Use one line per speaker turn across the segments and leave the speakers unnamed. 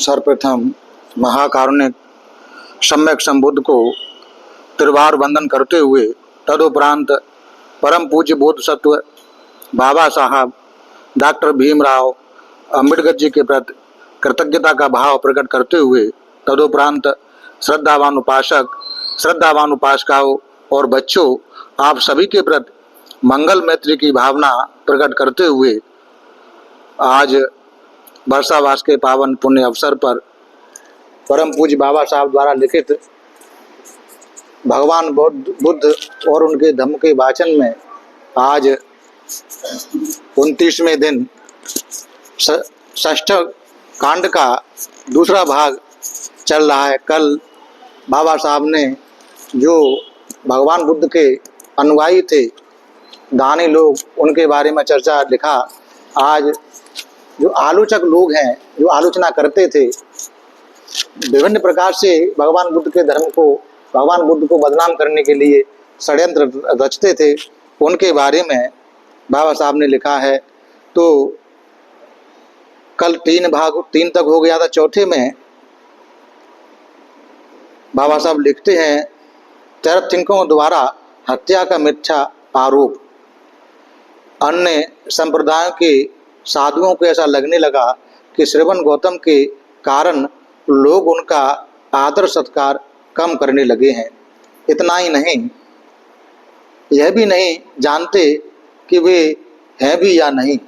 सर्वप्रथम महाकारुणिक सम्यक संबुद्ध को त्रिवार वंदन करते हुए तदुपरांत परम पूज्य बोधसत्व बाबा साहब डॉक्टर भीमराव अंबेडकर जी के प्रति कृतज्ञता का भाव प्रकट करते हुए तदुपरांत श्रद्धावान उपासक, श्रद्धावान उपासिकाओं और बच्चों, आप सभी के प्रति मंगल मैत्री की भावना प्रकट करते हुए आज वर्षावास के पावन पुण्य अवसर पर परम पूज्य बाबा साहब द्वारा लिखित भगवान बुद्ध और उनके धम्म के वाचन में आज 29वें दिन षष्ठ कांड का दूसरा भाग चल रहा है। कल बाबा साहब ने जो भगवान बुद्ध के अनुयायी थे, दानी लोग, उनके बारे में चर्चा लिखा। आज जो आलोचक लोग हैं, जो आलोचना करते थे, विभिन्न प्रकार से भगवान बुद्ध के धर्म को, भगवान बुद्ध को बदनाम करने के लिए षड्यंत्र रचते थे, उनके बारे में बाबा साहब ने लिखा है। तो कल 3 तक हो गया था। चौथे में बाबा साहब लिखते हैं, तीर्थंकरों द्वारा हत्या का मिथ्या आरोप। अन्य संप्रदायों के साधुओं को ऐसा लगने लगा कि श्रवण गौतम के कारण लोग उनका आदर सत्कार कम करने लगे हैं। इतना ही नहीं, यह भी नहीं जानते कि वे हैं भी या नहीं।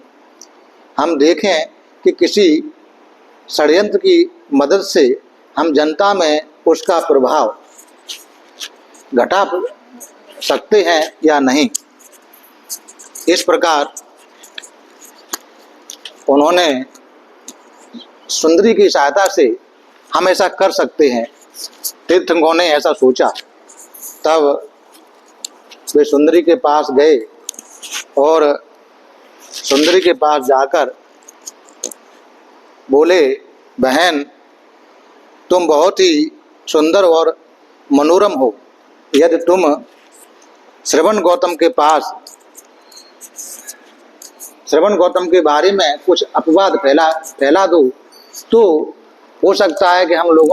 हम देखें कि किसी षड्यंत्र की मदद से हम जनता में उसका प्रभाव घटा सकते हैं या नहीं। इस प्रकार उन्होंने सुंदरी की सहायता से हम ऐसा कर सकते हैं। तीर्थंकरों ने ऐसा सोचा। तब वे सुंदरी के पास गए और सुंदरी के पास जाकर बोले, बहन, तुम बहुत ही सुंदर और मनोरम हो। यदि तुम श्रवण गौतम के पास, श्रवण गौतम के बारे में कुछ अपवाद फैला दो तो हो सकता है कि हम लोग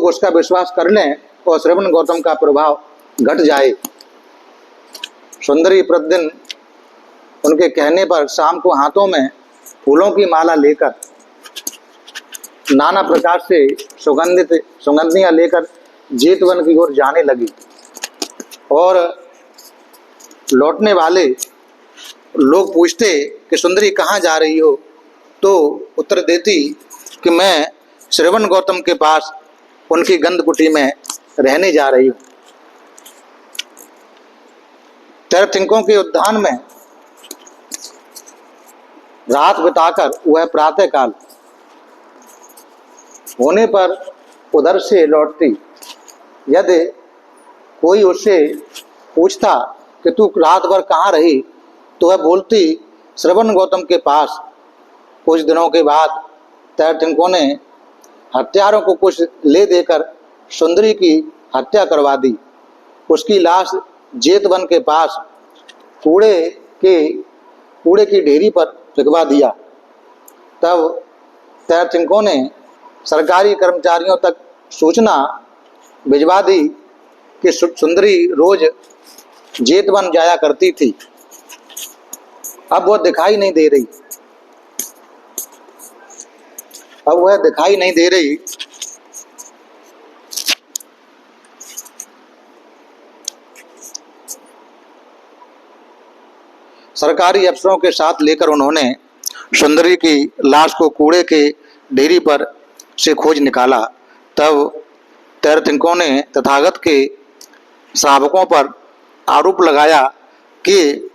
उसका विश्वास कर लें और श्रवण गौतम का प्रभाव घट जाए। सुंदरी प्रतिदिन उनके कहने पर शाम को हाथों में फूलों की माला लेकर, नाना प्रकार से सुगंधियां लेकर जेतवन की ओर जाने लगी और लौटने वाले लोग पूछते कि सुंदरी कहाँ जा रही हो, तो उत्तर देती कि मैं श्रवण गौतम के पास उनकी गंधकुटी में रहने जा रही हूँ। तीर्थंकरों के उद्यान में रात बिताकर वह प्रातः काल होने पर उधर से लौटती। यदि कोई उससे पूछता कि तू रात भर कहाँ रही, तो वह बोलती, श्रवण गौतम के पास। कुछ दिनों के बाद तीर्थंकरों ने हत्यारों को कुछ ले देकर सुंदरी की हत्या करवा दी। उसकी लाश जेतवन के पास कूड़े की ढेरी पर फेंकवा दिया। तब तीर्थंकरों ने सरकारी कर्मचारियों तक सूचना भिजवा दी कि सुंदरी रोज जेतवन जाया करती थी। अब वह दिखाई नहीं दे रही। सरकारी अफसरों के साथ लेकर उन्होंने सुंदरी की लाश को कूड़े के ढेरी पर से खोज निकाला। तब तीर्थंकरों ने तथागत के श्रावकों पर आरोप लगाया कि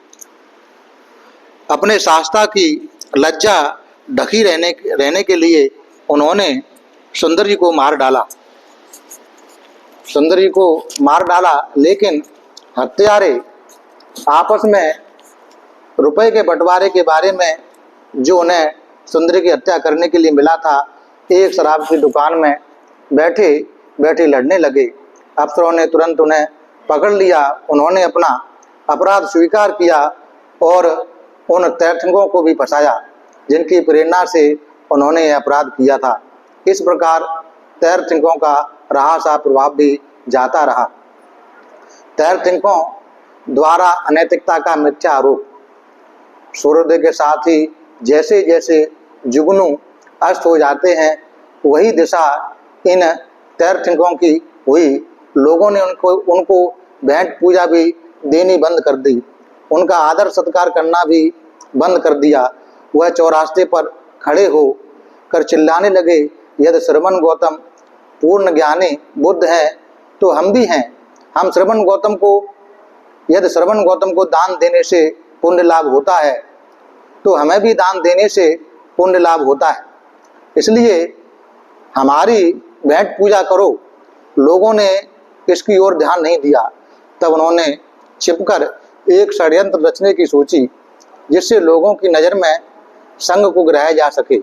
अपने शास्त्रा की लज्जा ढकी रहने के लिए उन्होंने सुंदरी को मार डाला। लेकिन हत्यारे आपस में रुपए के बंटवारे के बारे में, जो उन्हें सुंदरी की हत्या करने के लिए मिला था, एक शराब की दुकान में बैठे लड़ने लगे। अफसरों ने तुरंत उन्हें पकड़ लिया। उन्होंने अपना अपराध स्वीकार किया और उन तीर्थंकरों को भी फंसाया। जिनकी प्रेरणा से उन्होंने यह अपराध किया था। इस प्रकार तीर्थंकरों का रहा सा प्रभाव भी जाता रहा। तीर्थंकरों द्वारा अनैतिकता का मिथ्या आरोप। सूर्योदय के साथ ही जैसे जैसे जुगनू अस्त हो जाते हैं, वही दिशा इन तीर्थंकरों की हुई। लोगों ने उनको भेंट पूजा भी देनी बंद कर दी, उनका आदर सत्कार करना भी बंद कर दिया। वह चौरास्ते पर खड़े हो कर चिल्लाने लगे, यदि श्रवण गौतम पूर्ण ज्ञानी बुद्ध हैं तो हम भी हैं। हम श्रवण गौतम को यदि श्रवण गौतम को दान देने से पुण्य लाभ होता है तो हमें भी दान देने से पुण्य लाभ होता है, इसलिए हमारी भेंट पूजा करो। लोगों ने इसकी ओर ध्यान नहीं दिया। तब उन्होंने छिपकर एक षड्यंत्र रचने की सोची, जिससे लोगों की नज़र में संग को गिराया जा सके।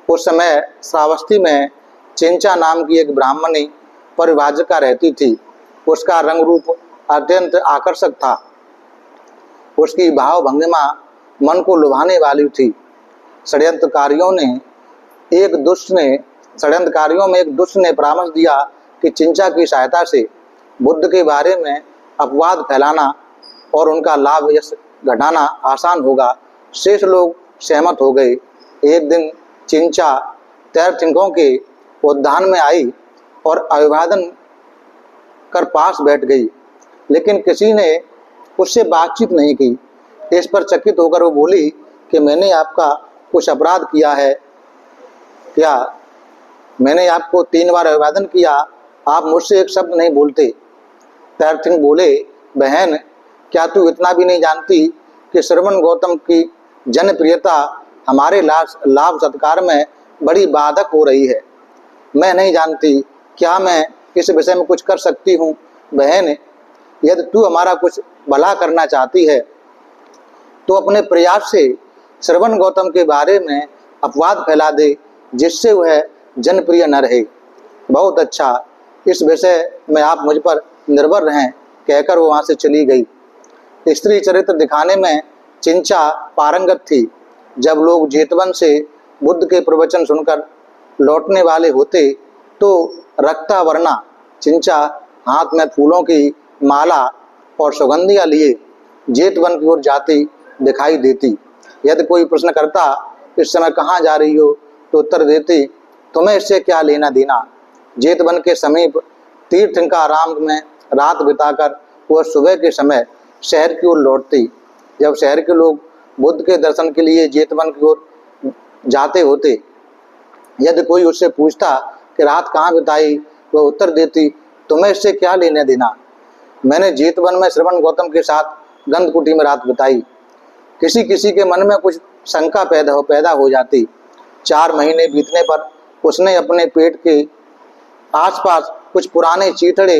उस समय श्रावस्ती में चिंचा नाम की एक ब्राह्मणी परिव्राजका रहती थी। उसका रंग रूप अत्यंत आकर्षक था। उसकी भाव भंगिमा मन को लुभाने वाली थी। षड्यंत्रकारियों में एक दुष्ट ने परामर्श दिया कि चिंचा की सहायता से बुद्ध के बारे में अपवाद फैलाना और उनका लाभ यश घटाना आसान होगा। शेष लोग सहमत हो गए। एक दिन चिंचा तीर्थंकरों के उद्यान में आई और अभिवादन कर पास बैठ गई, लेकिन किसी ने उससे बातचीत नहीं की। इस पर चकित होकर वो बोली कि मैंने आपका कुछ अपराध किया है क्या? मैंने आपको 3 बार अभिवादन किया, आप मुझसे एक शब्द नहीं बोलते। तीर्थंकर बोले, बहन, क्या तू इतना भी नहीं जानती कि श्रवण गौतम की जनप्रियता हमारे लाभ सत्कार में बड़ी बाधक हो रही है? मैं नहीं जानती, क्या मैं इस विषय में कुछ कर सकती हूँ? बहन, यदि तू हमारा कुछ भला करना चाहती है तो अपने प्रयास से श्रवण गौतम के बारे में अपवाद फैला दे, जिससे वह जनप्रिय न रहे। बहुत अच्छा, इस विषय में आप मुझ पर निर्भर रहें, कहकर वो वहाँ से चली गई। स्त्री चरित्र दिखाने में चिंचा पारंगत थी। जब लोग जेतवन से बुद्ध के प्रवचन सुनकर लौटने वाले होते तो रक्ता वर्णा चिंचा हाथ में फूलों की माला और सुगंधियाँ लिए जेतवन की ओर जाती दिखाई देती। यदि कोई प्रश्न करता, इस समय कहाँ जा रही हो, तो उत्तर देती, तुम्हें इससे क्या लेना देना। जेतवन के समीप तीर्थंकर आराम में रात बिताकर वह सुबह के समय शहर की ओर लौटती। जब शहर के लोग बुद्ध के दर्शन के लिए जेतवन की ओर जाते होते, यदि कोई उससे पूछता कि रात कहाँ बिताई, वह उत्तर देती, तुम्हें इससे क्या लेना देना। मैंने जेतवन में श्रवण गौतम के साथ गंधकुटी में रात बिताई। किसी किसी के मन में कुछ शंका पैदा हो जाती। 4 महीने बीतने पर उसने अपने पेट के आसपास कुछ पुराने चीथड़े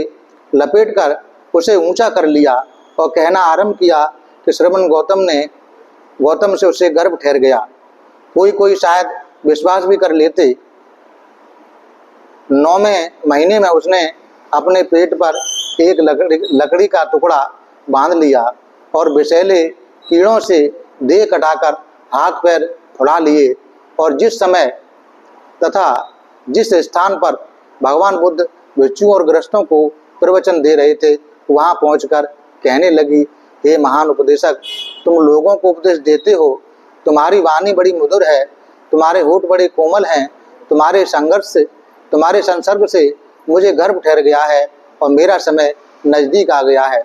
लपेटकर उसे ऊंचा कर लिया और कहना आरंभ किया कि श्रवण गौतम से उसे गर्भ ठहर गया। कोई शायद विश्वास भी कर लेते। 9वें महीने में उसने अपने पेट पर एक लकड़ी का टुकड़ा बांध लिया और विषैले कीड़ों से देह कटाकर हाथ पैर फुला लिए, और जिस समय तथा जिस स्थान पर भगवान बुद्ध भिक्षुओं और गृहस्थों को प्रवचन दे रहे थे, वहां पहुंचकर कहने लगी, हे महान उपदेशक, तुम लोगों को उपदेश देते हो, तुम्हारी वाणी बड़ी मधुर है, तुम्हारे होठ बड़े कोमल हैं, तुम्हारे संसर्ग से मुझे गर्भ ठहर गया है और मेरा समय नज़दीक आ गया है।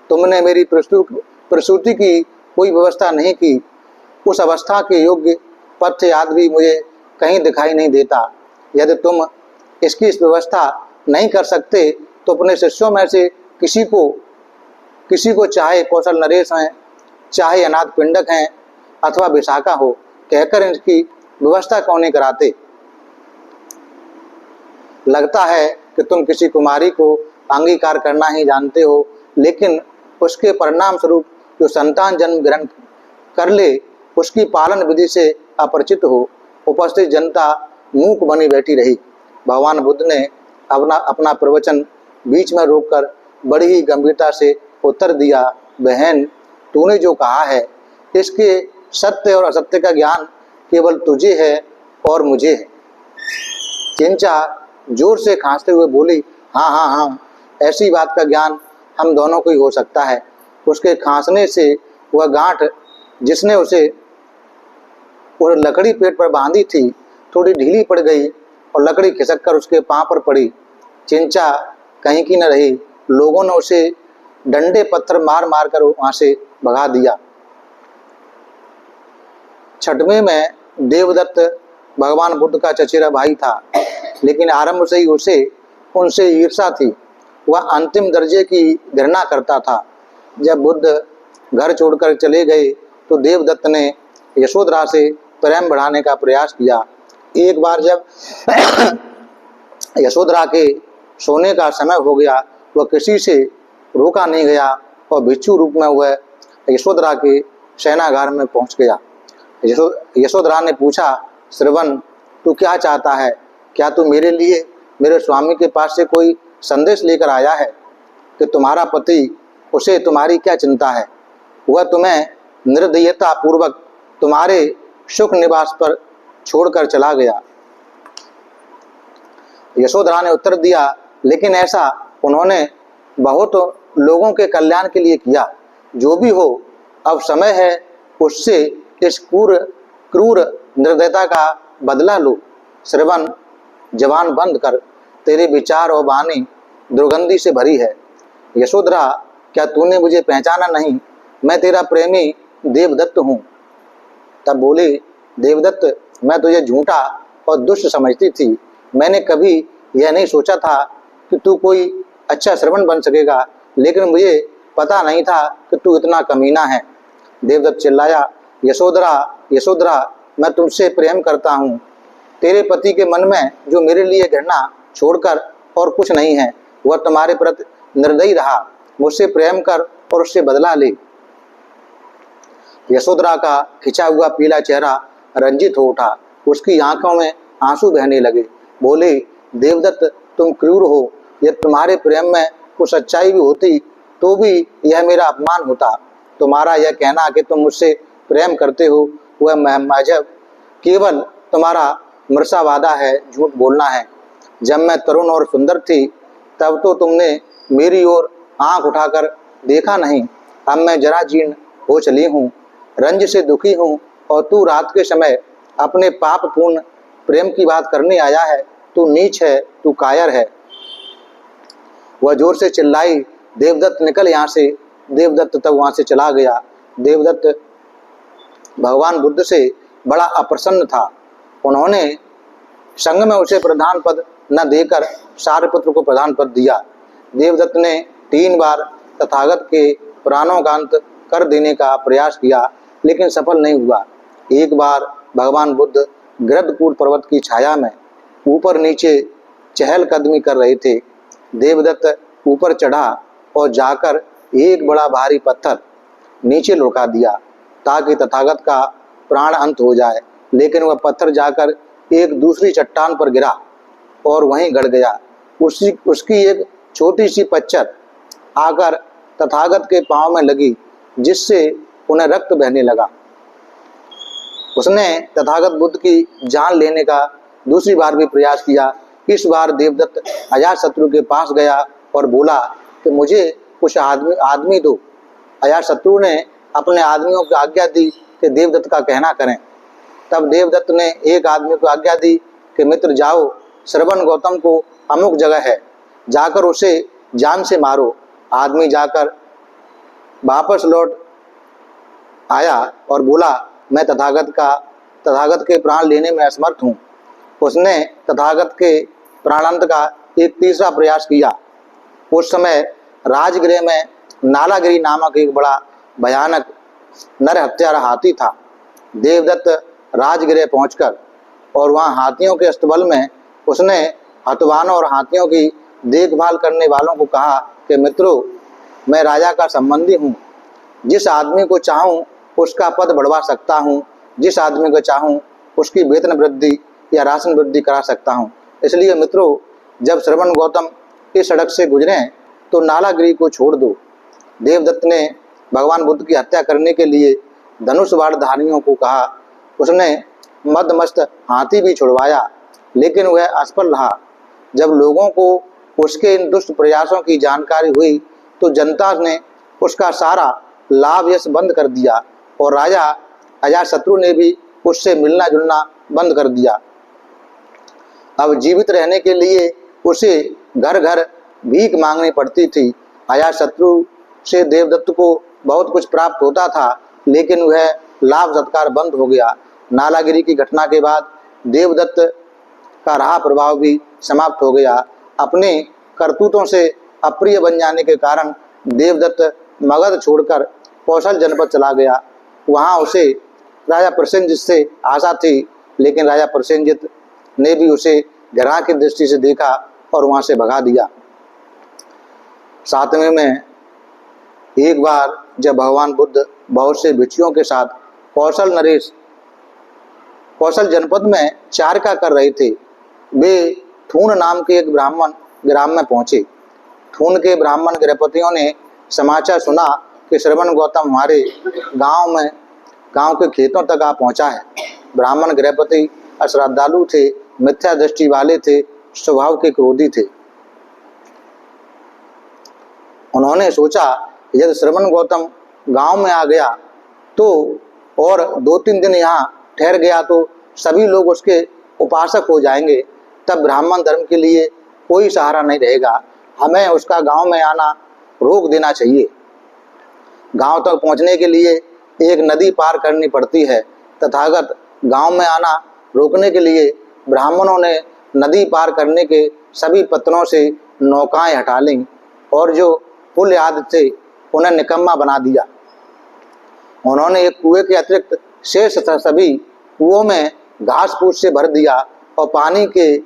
तुमने मेरी प्रसूति की कोई व्यवस्था नहीं की। उस अवस्था के योग्य पथ्य आदि भी मुझे कहीं दिखाई नहीं देता। यदि तुम इसकी व्यवस्था नहीं कर सकते तो अपने शिष्यों में से किसी को चाहे कौशल नरेश हैं, चाहे अनाथ पिंडक हैं अथवा विशाखा हो, कहकर इसकी व्यवस्था क्यों नहीं कराते। लगता है कि तुम किसी कुमारी को अंगीकार करना ही जानते हो, लेकिन उसके परिणाम स्वरूप जो संतान जन्म ग्रहण कर ले उसकी पालन विधि से अपरिचित हो। उपस्थित जनता मूक बनी बैठी रही। भगवान बुद्ध ने अपना प्रवचन बीच में रोककर बड़ी ही गंभीरता से उत्तर दिया, बहन, तूने जो कहा है इसके सत्य और असत्य का ज्ञान केवल तुझे है और मुझे है। चिंचा जोर से खांसते हुए बोली, हाँ हाँ हाँ, ऐसी बात का ज्ञान हम दोनों को ही हो सकता है। उसके खांसने से वह गांठ जिसने उसे वह लकड़ी पेट पर बांधी थी थोड़ी ढीली पड़ गई और लकड़ी खिसक कर उसके पांव पर पड़ी। चिंचा कहीं की न रही। लोगों ने उसे डंडे पत्थर मार मार कर वहां से भगा दिया। छठवें में देवदत्त भगवान बुद्ध का चचेरा भाई था, लेकिन आरंभ से ही उसे उनसे ईर्ष्या थी। वह अंतिम दर्जे की घृणा करता था। जब बुद्ध घर छोड़कर चले गए तो देवदत्त ने यशोधरा से प्रेम बढ़ाने का प्रयास किया। एक बार जब यशोधरा के सोने का समय हो गया, वह किसी से रोका नहीं गया और भिक्षु रूप में वह यशोधरा के शयनागार में पहुंच गया। यशोधरा ने पूछा, श्रवण, तू क्या चाहता है? क्या तू मेरे लिए मेरे स्वामी के पास से कोई संदेश लेकर आया है कि तुम्हारा पति, उसे तुम्हारी क्या चिंता है? वह तुम्हें निर्दयता पूर्वक तुम्हारे सुख निवास पर छोड़कर चला गया। यशोधरा ने उत्तर दिया, लेकिन ऐसा उन्होंने बहुत लोगों के कल्याण के लिए किया। जो भी हो, अब समय है उससे इस क्रूर निर्दयता का बदला लो। श्रवण, जवान बंद कर, तेरे विचार और वाणी दुर्गंधी से भरी है। यशोधरा, क्या तूने मुझे पहचाना नहीं? मैं तेरा प्रेमी देवदत्त हूँ। तब बोले, देवदत्त, मैं तुझे झूठा और दुष्ट समझती थी। मैंने कभी यह नहीं सोचा था कि तू कोई अच्छा श्रवण बन सकेगा, लेकिन मुझे पता नहीं था कि तू इतना कमीना है। देवदत्त चिल्लाया, यशोधरा, यशोधरा, मैं तुमसे प्रेम करता हूँ। तेरे पति के मन में जो मेरे लिए घृणा छोड़कर और कुछ नहीं है, वह तुम्हारे प्रति निर्दयी रहा। मुझसे प्रेम कर और उससे बदला ले। यशोधरा का खिंचा हुआ पीला चेहरा रंजित हो उठा। उसकी आंखों में आंसू बहने लगे। बोले, देवदत्त, तुम क्रूर हो। यदि तुम्हारे प्रेम में कुछ सच्चाई भी होती तो भी यह मेरा अपमान होता। तुम्हारा यह कहना कि तुम मुझसे प्रेम करते हो, वह महज केवल तुम्हारा मृषावादा है, झूठ बोलना है। जब मैं तरुण और सुंदर थी तब तो तुमने मेरी ओर आंख उठाकर देखा नहीं। अब मैं जरा जीर्ण हो चली हूँ, रंज से दुखी हूँ, और तू रात के समय अपने पापपूर्ण प्रेम की बात करने आया है। तू नीच है, तू कायर है। वह जोर से चिल्लाई, देवदत्त, निकल यहाँ से। देवदत्त तब वहां से चला गया। देवदत्त भगवान बुद्ध से बड़ा अप्रसन्न था। उन्होंने संघ में उसे प्रधान पद न देकर सारपुत्र को प्रधान पद दिया। देवदत्त ने 3 बार तथागत के प्राणों का अंत कर देने का प्रयास किया, लेकिन सफल नहीं हुआ। एक बार भगवान बुद्ध गृद्धकूट पर्वत की छाया में ऊपर नीचे चहलकदमी कर रहे थे। देवदत्त ऊपर चढ़ा और जाकर एक बड़ा भारी पत्थर नीचे लुढ़का दिया ताकि तथागत का प्राण अंत हो जाए, लेकिन वह पत्थर जाकर एक दूसरी चट्टान पर गिरा और वहीं गड़ गया। उसकी एक छोटी सी पच्चर आकर तथागत के पांव में लगी, जिससे उन्हें रक्त बहने लगा। उसने तथागत बुद्ध की जान लेने का दूसरी बार भी प्रयास किया। इस बार देवदत्त अजातशत्रु के पास गया और बोला कि मुझे कुछ आदमी दो। अजातशत्रु ने अपने आदमियों को आज्ञा दी कि देवदत्त का कहना करें। तब देवदत्त ने एक आदमी को आज्ञा दी कि मित्र, जाओ, श्रवण गौतम को अमुक जगह है, जाकर उसे जान से मारो। आदमी जाकर वापस लौट आया और बोला, मैं तथागत के प्राण लेने में असमर्थ हूँ। उसने तथागत के प्राणांत का एक तीसरा प्रयास किया। उस समय राजगृह में नालागिरी नामक एक बड़ा भयानक नर हत्यारा हाथी था। देवदत्त राजगृह पहुंचकर और वहां हाथियों के अस्तबल में उसने हतवानों और हाथियों की देखभाल करने वालों को कहा कि मित्रों, मैं राजा का संबंधी हूँ। जिस आदमी को चाहूँ उसका पद बढ़वा सकता हूँ, जिस आदमी को चाहूँ उसकी वेतन वृद्धि या राशन वृद्धि करा सकता हूँ। इसलिए मित्रों, जब श्रवण गौतम इस सड़क से गुजरे तो नालागिरी को छोड़ दो। देवदत्त ने भगवान बुद्ध की हत्या करने के लिए धनुष बाण धारियों को कहा। उसने मदमस्त हाथी भी छुड़वाया, लेकिन वह असफल रहा। जब लोगों को उसके इन दुष्ट प्रयासों की जानकारी हुई तो जनता ने उसका सारा लाभ यश बंद कर दिया और राजा अजातशत्रु ने भी उससे मिलना जुलना बंद कर दिया। अब जीवित रहने के लिए उसे घर घर भीख मांगनी पड़ती थी। अजातशत्रु से देवदत्त को बहुत कुछ प्राप्त होता था, लेकिन वह लाभ सत्कार बंद हो गया। नालागिरी की घटना के बाद देवदत्त का रहा प्रभाव भी समाप्त हो गया। अपने करतूतों से अप्रिय बन जाने के कारण देवदत्त मगध छोड़कर कौशल जनपद चला गया। वहां उसे राजा प्रसेनजित से आशा थी, लेकिन राजा प्रसेनजित ने भी उसे घृणा की दृष्टि से देखा और वहां से भगा दिया। 7वें में एक बार जब भगवान बुद्ध बहुत से भिक्षुओं के साथ कौशल जनपद में चारिका कर रहे थे, वे थून नाम के एक ब्राह्मण ग्राम में पहुंचे। थून के ब्राह्मण गृहपतियों ने समाचार सुना कि श्रवण गौतम हमारे गांव के खेतों तक आ पहुंचा है। ब्राह्मण गृहपति अश्रद्धालु थे, मिथ्या दृष्टि वाले थे, स्वभाव के क्रोधी थे। उन्होंने सोचा यदि श्रवण गौतम गांव में आ गया तो और 2-3 दिन यहाँ ठहर गया तो सभी लोग उसके उपासक हो जाएंगे, तब ब्राह्मण धर्म के लिए कोई सहारा नहीं रहेगा। हमें उसका गांव में आना रोक देना चाहिए। गांव तक पहुंचने के लिए एक नदी पार करनी पड़ती है। तथागत गांव में आना रोकने के लिए ब्राह्मणों ने नदी पार करने के सभी पत्तनों से नौकाएं हटा लीं और जो पुल आदि थे उन्हें निकम्मा बना दिया। उन्होंने एक कुएं के अतिरिक्त शेष सभी कुओं में घास फूस से भर दिया और पानी के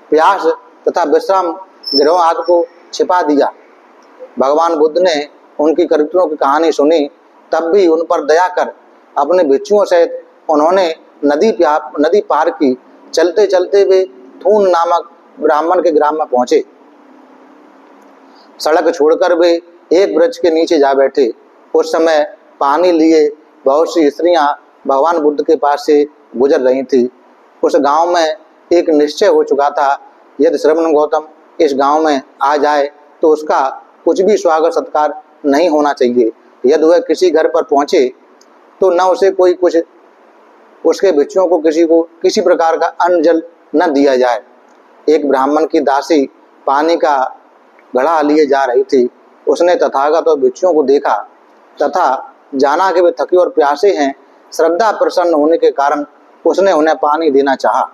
प्यास तथा विश्राम गृहों आदि को छिपा दिया। भगवान बुद्ध ने उनकी करतूतों की कहानी सुनी, तब भी उन पर दया कर अपने भिक्षुओं सहित उन्होंने नदी पार की। चलते चलते वे थून नामक ब्राह्मण के ग्राम में पहुंचे। सड़क छोड़कर वे एक वृक्ष के नीचे जा बैठे। उस समय पानी लिए बहुत सी स्त्रियां भगवान बुद्ध के पास से गुजर रही थी। उस गांव में एक निश्चय हो चुका था, यदि श्रवण गौतम इस गांव में आ जाए तो उसका कुछ भी स्वागत सत्कार नहीं होना चाहिए। यदि वह किसी घर पर पहुंचे तो न उसे कोई कुछ, उसके भिक्षुओं को किसी प्रकार का अन्न जल न दिया जाए। एक ब्राह्मण की दासी पानी का घड़ा लिए जा रही थी। उसने तथागत और भिक्षुओं को देखा तथा जाना कि वे थके और प्यासे हैं। श्रद्धा प्रसन्न होने के कारण उसने उन्हें पानी देना चाहा।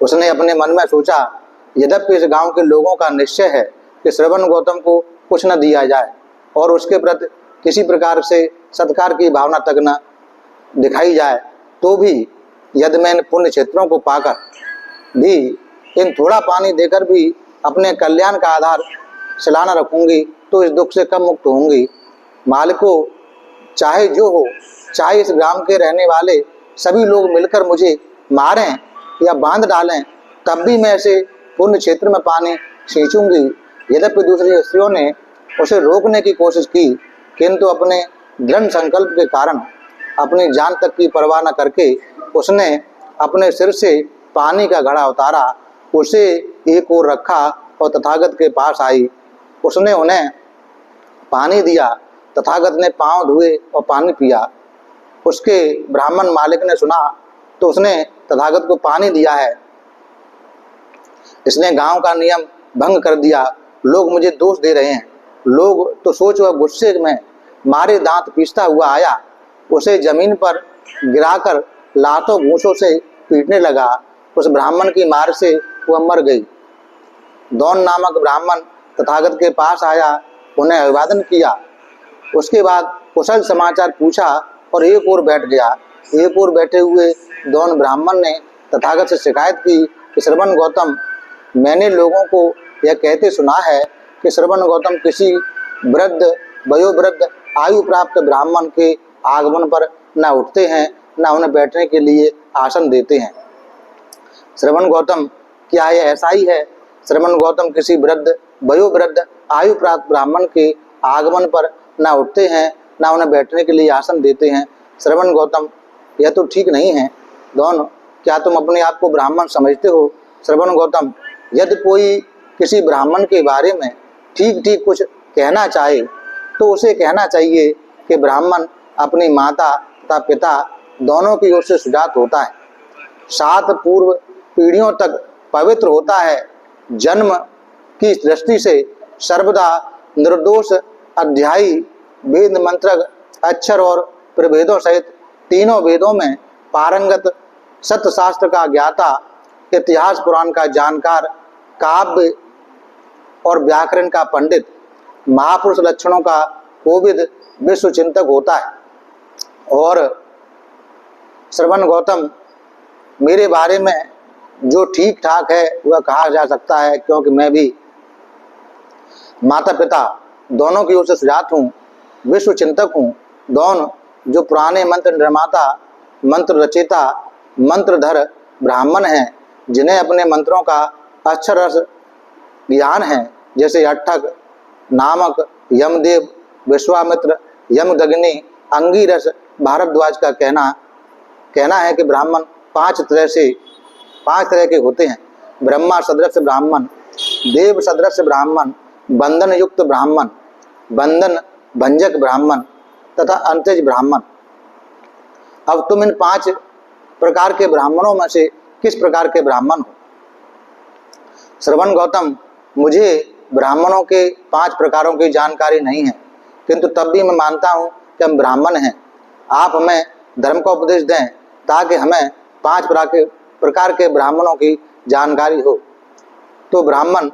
उसने अपने मन में सोचा, यद्यपि इस गांव के लोगों का निश्चय है कि श्रवण गौतम को कुछ न दिया जाए और उसके प्रति किसी प्रकार से सत्कार की भावना तक न दिखाई जाए, तो भी यदि मैं इन पुण्य क्षेत्रों को पाकर भी इन थोड़ा पानी देकर भी अपने कल्याण का आधार सलाना रखूंगी तो इस दुख से कम मुक्त होंगी। मालिको, चाहे जो हो, चाहे इस ग्राम के रहने वाले सभी लोग मिलकर मुझे मारें या बांध डालें, तब भी मैं ऐसे पुण्य क्षेत्र में पानी सींचूंगी। यद्यपि दूसरी स्त्रियों ने उसे रोकने की कोशिश की, किंतु अपने दृढ़ संकल्प के कारण अपनी जान तक की परवाह न करके उसने अपने सिर से पानी का घड़ा उतारा, उसे एक ओर रखा और तथागत के पास आई। उसने उन्हें पानी दिया। तथागत ने पांव धोए और पानी पिया। उसके ब्राह्मण मालिक ने सुना तो उसने तथागत को पानी दिया है, इसने गांव का नियम भंग कर दिया, लोग मुझे दोष दे रहे हैं। लोग तो सोच वह गुस्से में मारे दांत पीसता हुआ आया, उसे जमीन पर गिराकर लातों घूंसों से पीटने लगा। उस ब्राह्मण की मार से वह मर गई। दौन नामक ब्राह्मण तथागत के पास आया, उन्हें अभिवादन किया। उसके बाद कुशल समाचार पूछा और एक ओर बैठ गया। एक ओर बैठे हुए दौन ब्राह्मण ने तथागत से शिकायत की कि श्रवण गौतम, मैंने लोगों को यह कहते सुना है कि श्रवण गौतम किसी वृद्ध वयोवृद्ध आयु प्राप्त ब्राह्मण के आगमन पर न उठते हैं, न उन्हें बैठने के लिए आसन देते हैं। श्रवण गौतम, क्या यह ऐसा ही है? श्रवण गौतम किसी वृद्ध वयोवृद्ध आयु प्राप्त ब्राह्मण के आगमन पर न उठते हैं, न उन्हें बैठने के लिए आसन देते हैं। श्रवण गौतम यह तो ठीक नहीं है। दोनों, क्या तुम अपने आप को ब्राह्मण समझते हो? श्रवण गौतम, यदि कोई किसी ब्राह्मण के बारे में ठीक ठीक कुछ कहना चाहे तो उसे कहना चाहिए कि ब्राह्मण अपनी माता तथा पिता दोनों की ओर से सुजात होता है, 7 पूर्व पीढ़ियों तक पवित्र होता है, जन्म की दृष्टि से सर्वदा निर्दोष, अध्यायी, वेद मंत्र, अक्षर और प्रभेदों सहित तीनों वेदों में पारंगत, सत्य शास्त्र का ज्ञाता, इतिहास पुराण का जानकार, काव्य और व्याकरण का पंडित, महापुरुष लक्षणों का कोविद, विश्व चिंतक होता है। और श्रवण गौतम, मेरे बारे में जो ठीक ठाक है वह कहा जा सकता है, क्योंकि मैं भी माता पिता दोनों की ओर से सुजात हूँ, विश्व चिंतक हूँ। दोनों जो पुराने मंत्र निर्माता, मंत्र रचयिता, मंत्रधर ब्राह्मण हैं, जिन्हें अपने मंत्रों का अक्षर रस ज्ञान है, जैसे अट्ठक, नामक, यमदेव, विश्वामित्र, यमदग्नि, अंगिरस, भारद्वाज का कहना है कि ब्राह्मण 5 तरह के होते हैं। ब्रह्मा सदृश ब्राह्मण, देव सदृश ब्राह्मण, बंधन युक्त ब्राह्मण, बंधन भंजक ब्राह्मण तथा अंत्यज ब्राह्मण। अब तुम इन 5 प्रकार के ब्राह्मणों में से किस प्रकार के ब्राह्मण हो? श्रवण गौतम, मुझे ब्राह्मणों के 5 प्रकारों की जानकारी नहीं है, किंतु तब भी मैं मानता हूँ कि हम ब्राह्मण हैं। आप हमें धर्म का उपदेश दें ताकि हमें 5 प्रकार के ब्राह्मणों की जानकारी हो। तो ब्राह्मण,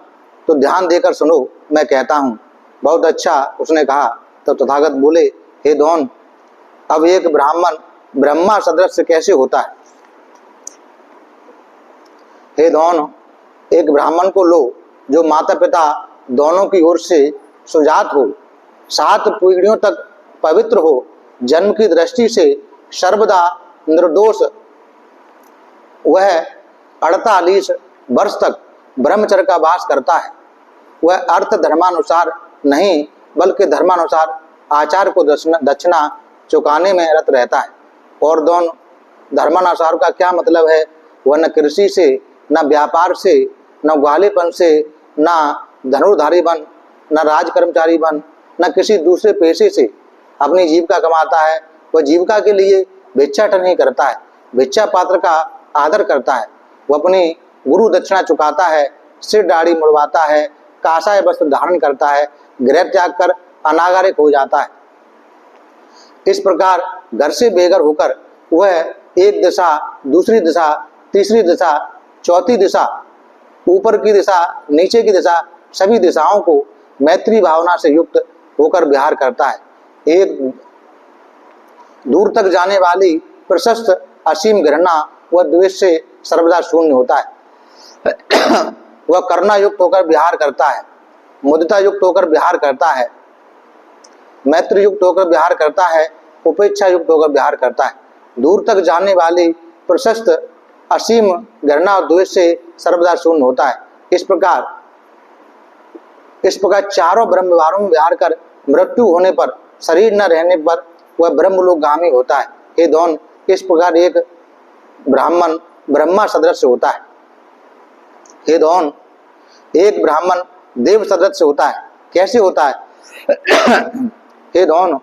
तो ध्यान देकर सुनो, मैं कहता हूँ। बहुत अच्छा, उसने कहा। तो तथागत बोले, हे दोन, अब एक ब्राह्मण ब्रह्मा सदृश कैसे होता है? हे दोन, एक ब्राह्मण को लो जो माता पिता दोनों की ओर से सुजात हो, 7 पीढ़ियों तक पवित्र हो, जन्म की दृष्टि से सर्वदा निर्दोष, वह 48 वर्ष तक ब्रह्मचर्य का वास करता है, वह अर्थ धर्मानुसार नहीं बल्कि धर्मानुसार आचार को दक्षिणा चुकाने में रत रहता है। और दोनों, धर्मानुसार का क्या मतलब है? वह न कृषि से, न व्यापार से, न ग्वालेपन से, न धनुर्धारी बन, न राजकर्मचारी बन, न किसी दूसरे पेशे से अपनी जीविका कमाता है। वह जीविका के लिए भिक्षाटन नहीं करता है, भिक्षा पात्र का आदर करता है। वह अपनी गुरु दक्षिणा चुकाता है, सिर दाढ़ी मुड़वाता है, कासाय वस्त्र धारण करता है, गृह त्याग कर अनागारिक हो जाता है। इस प्रकार घर से बेघर होकर वह एक दिशा, दूसरी दिशा, तीसरी दिशा, चौथी दिशा, ऊपर की दिशा, नीचे की दिशा, सभी दिशाओं को मैत्री भावना से युक्त होकर विहार करता है। एक दूर तक जाने वाली प्रशस्त असीम घृणा व द्वेष से सर्वदा शून्य होता है। वह करुणा युक्त होकर विहार करता है, मुदिता युक्त होकर विहार करता है, मैत्री युक्त होकर विहार करता है, उपेक्षा युक्त होकर विहार करता है। दूर तक जाने वाली प्रशस्त असीम घृणा और द्वेष से सर्वदा शून्य होता है। इस प्रकार चारों ब्रह्म विहारों में विहार कर मृत्यु होने पर, शरीर न रहने पर वह ब्रह्मलोकगामी होता है। हे दोन, इस प्रकार एक ब्राह्मण ब्रह्मा सदृश होता है। हे दोन, एक ब्राह्मण देव सदृश होता है। कैसे होता है? हे दोन,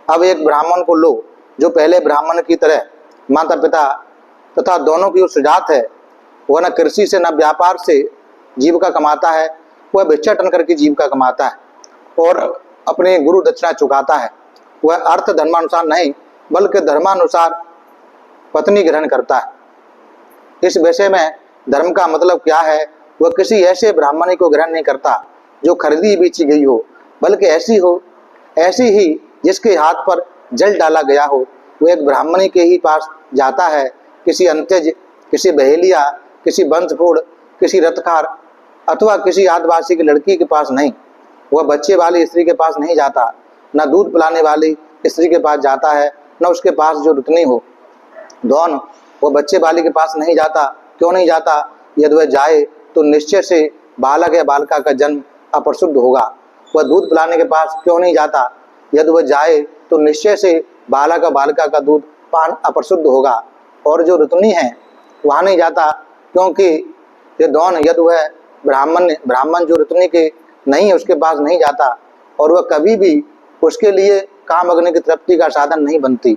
अब एक ब्राह्मण को लो जो पहले ब्राह्मण की तरह माता पिता तथा दोनों की ओर सुजात है। वह न कृषि से न व्यापार से जीविका कमाता है, वह भिक्षाटन करके जीविका कमाता है और अपने गुरु दक्षिणा चुकाता है। वह अर्थ धर्मानुसार नहीं बल्कि धर्मानुसार पत्नी ग्रहण करता है। इस विषय में धर्म का मतलब क्या है? वह किसी ऐसे ब्राह्मणी को ग्रहण नहीं करता जो खरीदी बेची गई हो, बल्कि ऐसी ही जिसके हाथ पर जल डाला गया हो। वह एक ब्राह्मणी के ही पास जाता है, किसी अंत्यज, किसी बहेलिया, किसी वंशफोड़, किसी रथकार अथवा किसी आदिवासी की लड़की के पास नहीं। वह बच्चे वाली स्त्री के पास नहीं जाता, न दूध पिलाने वाली स्त्री के पास जाता है, न उसके पास जो रुतनी हो। दोनों, वह बच्चे वाली के पास नहीं जाता। क्यों नहीं जाता? यदि वह जाए तो निश्चय से बालक या बालिका का जन्म अप्रशुद्ध होगा। वह दूध पिलाने के पास क्यों नहीं जाता? यदि वह जाए तो निश्चय से बालक या बालिका का दूध पान अपरिशुद्ध होगा। और जो ऋतुनी है वहाँ नहीं जाता, क्योंकि ये दोन यदि वह ब्राह्मण जो ऋतुनी के नहीं है उसके पास नहीं जाता, और वह कभी भी उसके लिए काम अग्नि की तृप्ति का साधन नहीं बनती।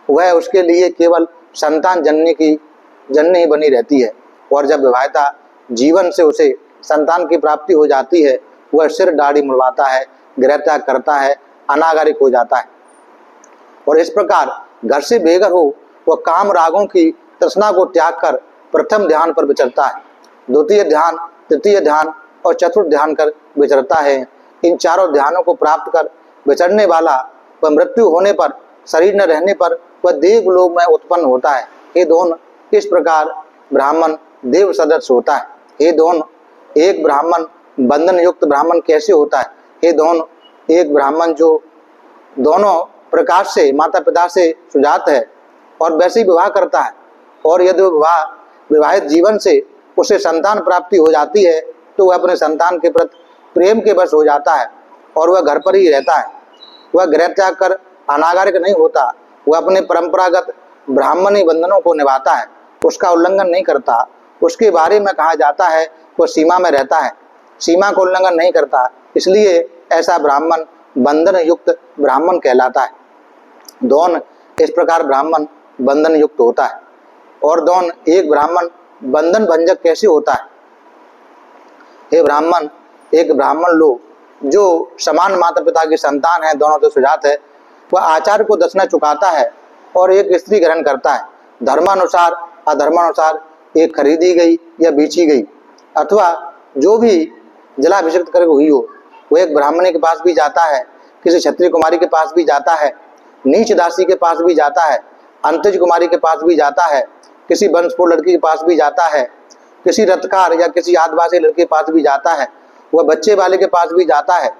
वह उसके लिए केवल संतान जनने ही बनी रहती है। और जब विवाहिता जीवन से उसे संतान की प्राप्ति हो जाती है, वह सिर दाढ़ी मुड़वाता है, गृह त्याग करता है, अनागरिक हो जाता है। और इस प्रकार घर से बेघर हो वह काम रागों की तृष्णा को त्याग कर प्रथम ध्यान पर विचरता है, द्वितीय ध्यान, तृतीय ध्यान और चतुर्थ ध्यान कर विचरता है। इन चारों ध्यानों को प्राप्त कर विचरने वाला वह मृत्यु होने पर, शरीर न रहने पर वह देवलोक में उत्पन्न होता है। ये दोनों इस प्रकार ब्राह्मण देव सदस्य होता है। ये दोनों एक ब्राह्मण बंधन युक्त ब्राह्मण कैसे होता है? ये दोनों एक ब्राह्मण जो दोनों प्रकार से माता पिता से सुजात है और वैसे ही विवाह करता है, और यदि विवाहित जीवन से उसे संतान प्राप्ति हो जाती है तो वह अपने संतान के प्रति प्रेम के वश हो जाता है और वह घर पर ही रहता है। वह गृह त्याग कर अनागरिक नहीं होता, वह अपने परंपरागत ब्राह्मणी बंधनों को निभाता है, उसका उल्लंघन नहीं करता। उसके बारे में कहा जाता है वह सीमा में रहता है, सीमा का उल्लंघन नहीं करता, इसलिए ऐसा ब्राह्मण बंधन युक्त ब्राह्मण कहलाता है। दोन इस प्रकार ब्राह्मण बंधन युक्त होता है। और दोन एक ब्राह्मण बंधन भंजक कैसे होता है? हे ब्राह्मण, एक ब्राह्मण लोग जो समान माता पिता की संतान है, दोनों तो सुजात है, वह आचार्य को दक्षिणा चुकाता है और एक स्त्री ग्रहण करता है। धर्मानुसार अधर्मानुसार एक खरीदी गई या बेची गई, अथवा जो भी जलाभिषिक्त करके हुई हो, वह एक ब्राह्मणी के पास भी जाता है, किसी क्षत्रिय कुमारी के पास भी जाता है, नीच दासी के पास भी जाता है, अंतज कुमारी के पास भी जाता है, किसी वंशपूर्ण लड़की के पास भी जाता है, किसी रथकार या किसी आदिवासी लड़के के पास भी जाता है, वह बच्चे वाले के पास भी जाता है,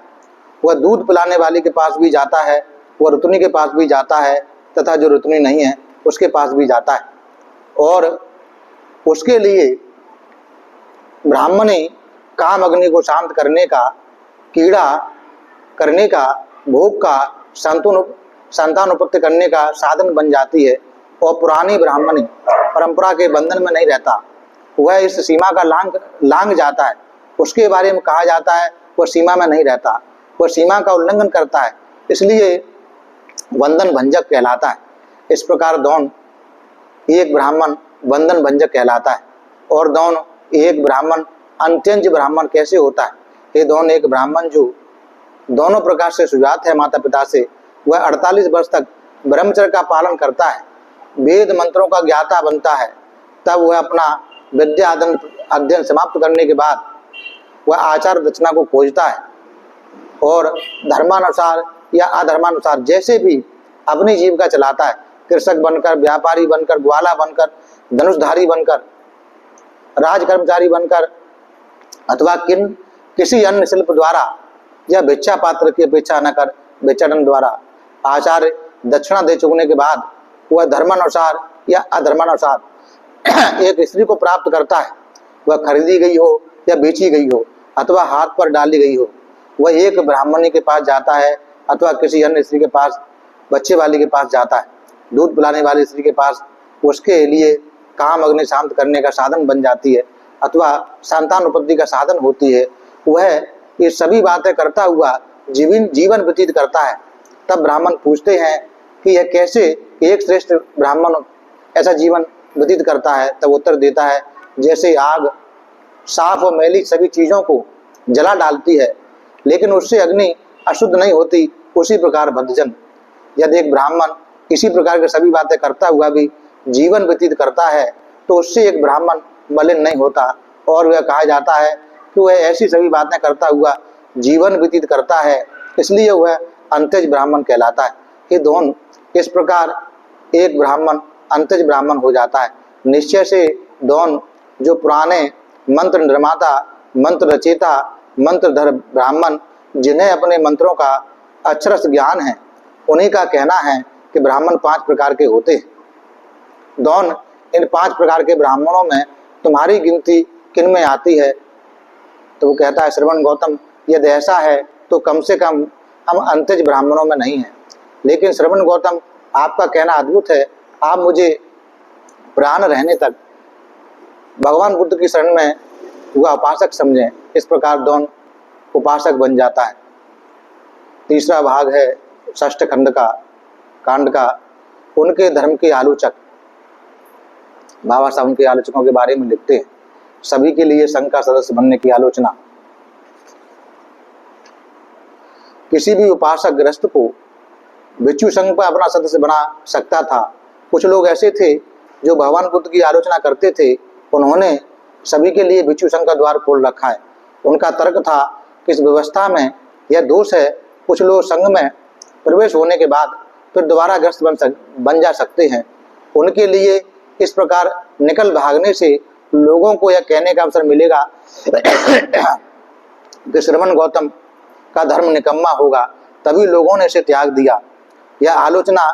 वह दूध पिलाने वाले के पास भी जाता है, वह ऋतुनी के पास भी जाता है, तथा जो ऋतुनी नहीं है उसके पास भी जाता है। और उसके लिए ब्राह्मणी काम अग्नि को शांत करने का, कीड़ा करने का, भोग का, संतान उत्पत्ति करने का साधन बन जाती है। और पुरानी ब्राह्मणी परंपरा के बंधन में नहीं रहता, वह इस सीमा का लांग जाता है। उसके बारे में कहा जाता है वह सीमा में नहीं रहता, वह सीमा का उल्लंघन करता है, इसलिए बंधन भंजक कहलाता है। इस प्रकार दोनों एक ब्राह्मण बंधन भंजक कहलाता है। और दोनों एक ब्राह्मण अंत्यज ब्राह्मण कैसे होता है? ये दोनों एक ब्राह्मण जो दोनों प्रकार से सुजात है माता पिता से, वह 48 वर्ष तक ब्रह्मचर्य का पालन करता है, वेद मंत्रों का ज्ञाता बनता है, तब वह अपना विद्या अध्ययन समाप्त करने के बाद वह आचार दक्षिणा को खोजता है और धर्मानुसार या अधर्मानुसार जैसे भी अपनी जीविका चलाता है, कृषक बनकर, व्यापारी बनकर, ग्वाला बनकर, धनुषधारी बनकर, राज कर्मचारी बनकर, अथवा किसी अन्य शिल्प द्वारा या भिक्षा पात्र की अपेक्षा न कर भिक्षाटन द्वारा आचार्य दक्षिणा दे चुकने के बाद वह धर्मानुसार या अधर्मानुसार एक स्त्री को प्राप्त करता है, वह खरीदी गई हो या बेची गई हो अथवा हाथ पर डाली गई हो, वह एक ब्राह्मणी के पास जाता है अथवा किसी अन्य स्त्री के पास, बच्चे वाली के पास जाता है, दूध पिलाने वाली स्त्री के पास, उसके लिए काम अग्नि शांत करने का साधन बन जाती है अथवा संतान उत्पत्ति का साधन होती है। वह ये सभी बातें करता हुआ जीवन व्यतीत करता है। तब ब्राह्मण पूछते हैं कि यह कैसे एक श्रेष्ठ ब्राह्मण ऐसा जीवन व्यतीत करता है? तब उत्तर देता है, जैसे आग साफ और मैली सभी चीजों को जला डालती है लेकिन उससे अग्नि अशुद्ध नहीं होती, उसी प्रकार बद्धजन यदि एक ब्राह्मण इसी प्रकार की सभी बातें करता हुआ भी जीवन व्यतीत करता है तो उससे एक ब्राह्मण मलिन नहीं होता। और वह कहा जाता है कि वह ऐसी सभी बातें करता हुआ जीवन व्यतीत करता है, इसलिए वह अंत्यज ब्राह्मण कहलाता है। ये दोनों इस प्रकार एक ब्राह्मण अंत्यज ब्राह्मण हो जाता है। निश्चय से दोनों जो पुराने मंत्र निर्माता, मंत्र रचेता, मंत्रधर ब्राह्मण जिन्हें अपने मंत्रों का अक्षरश ज्ञान है, उन्हीं का कहना है कि ब्राह्मण 5 प्रकार के होते हैं। दोनों इन 5 प्रकार के ब्राह्मणों में तुम्हारी गिनती किन में आती है? तो वो कहता है, श्रवण गौतम, यदि ऐसा है तो कम से कम हम अंत्यज ब्राह्मणों में नहीं हैं। लेकिन श्रवण गौतम आपका कहना अद्भुत है, आप मुझे प्राण रहने तक भगवान बुद्ध की शरण में हुआ उपासक समझें। इस प्रकार द्रोण उपासक बन जाता है। तीसरा भाग है षष्ठ कांड का उनके धर्म के आलोचक। बाबा साहब उनके आलोचकों के बारे में लिखते हैं, सभी के लिए संघ का सदस्य बनने की आलोचना। किसी भी उपासक गृहस्थ को भिक्षु संघ पर अपना सदस्य बना सकता था। कुछ लोग ऐसे थे जो भगवान बुद्ध की आलोचना करते थे, उन्होंने सभी के लिए भिक्षु संघ का द्वार खोल रखा है। उनका तर्क था कि इस व्यवस्था में यह दोष है, कुछ लोग संघ में प्रवेश होने के बाद फिर दोबारा ग्रस्त बन जा सकते हैं। उनके लिए इस प्रकार निकल भागने से लोगों को यह कहने का अवसर मिलेगा कि श्रवण गौतम का धर्म निकम्मा होगा, तभी लोगों ने इसे त्याग दिया। यह आलोचना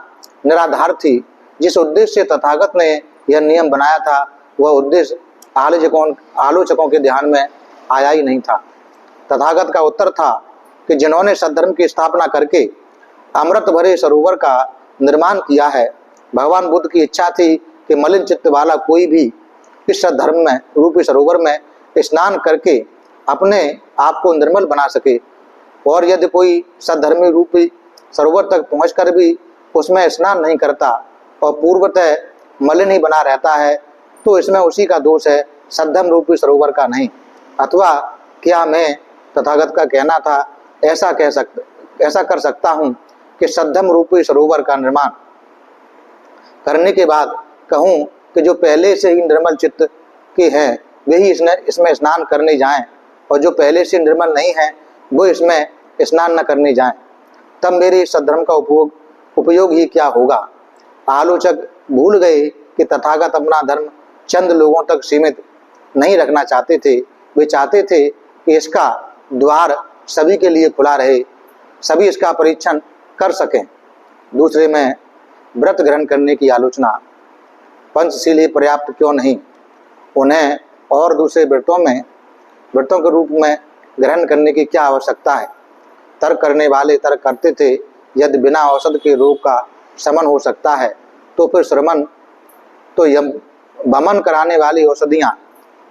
निराधार थी। जिस उद्देश्य से तथागत ने यह नियम बनाया था वह उद्देश्य आलोचकों के ध्यान में आया ही नहीं था। तथागत का उत्तर था कि जिन्होंने सद्धर्म की स्थापना करके अमृत भरे सरोवर का निर्माण किया है, भगवान बुद्ध की इच्छा थी कि मलिन चित्त वाला कोई भी इस सद्धर्म में रूपी सरोवर में स्नान करके अपने आप को निर्मल बना सके। और यदि कोई सद्धर्मी रूपी सरोवर तक पहुंचकर भी उसमें स्नान नहीं करता और पूर्वतः मलिन ही बना रहता है, तो इसमें उसी का दोष है, सद्धर्म रूपी सरोवर का नहीं। अथवा क्या मैं तथागत का कहना था ऐसा कर सकता हूँ कि सद्धर्म रूपी सरोवर का निर्माण करने के बाद कहूँ कि जो पहले से ही निर्मल चित्त के हैं वे ही इसमें स्नान करने जाएं, और जो पहले से निर्मल नहीं हैं वो इसमें स्नान न करने जाएं, तब मेरे सद्धर्म का उपयोग ही क्या होगा। आलोचक भूल गए कि तथागत अपना धर्म चंद लोगों तक सीमित नहीं रखना चाहते थे। वे चाहते थे कि इसका द्वार सभी के लिए खुला रहे, सभी इसका परीक्षण कर सकें। दूसरे में व्रत ग्रहण करने की आलोचना। पंचशील ही पर्याप्त क्यों नहीं, उन्हें और दूसरे व्रतों के रूप में ग्रहण करने की क्या आवश्यकता है। तर्क करने वाले तर्क करते थे, यदि बिना औषध के रोग का शमन हो सकता है तो फिर श्रमण तो वमन कराने वाली औषधियाँ,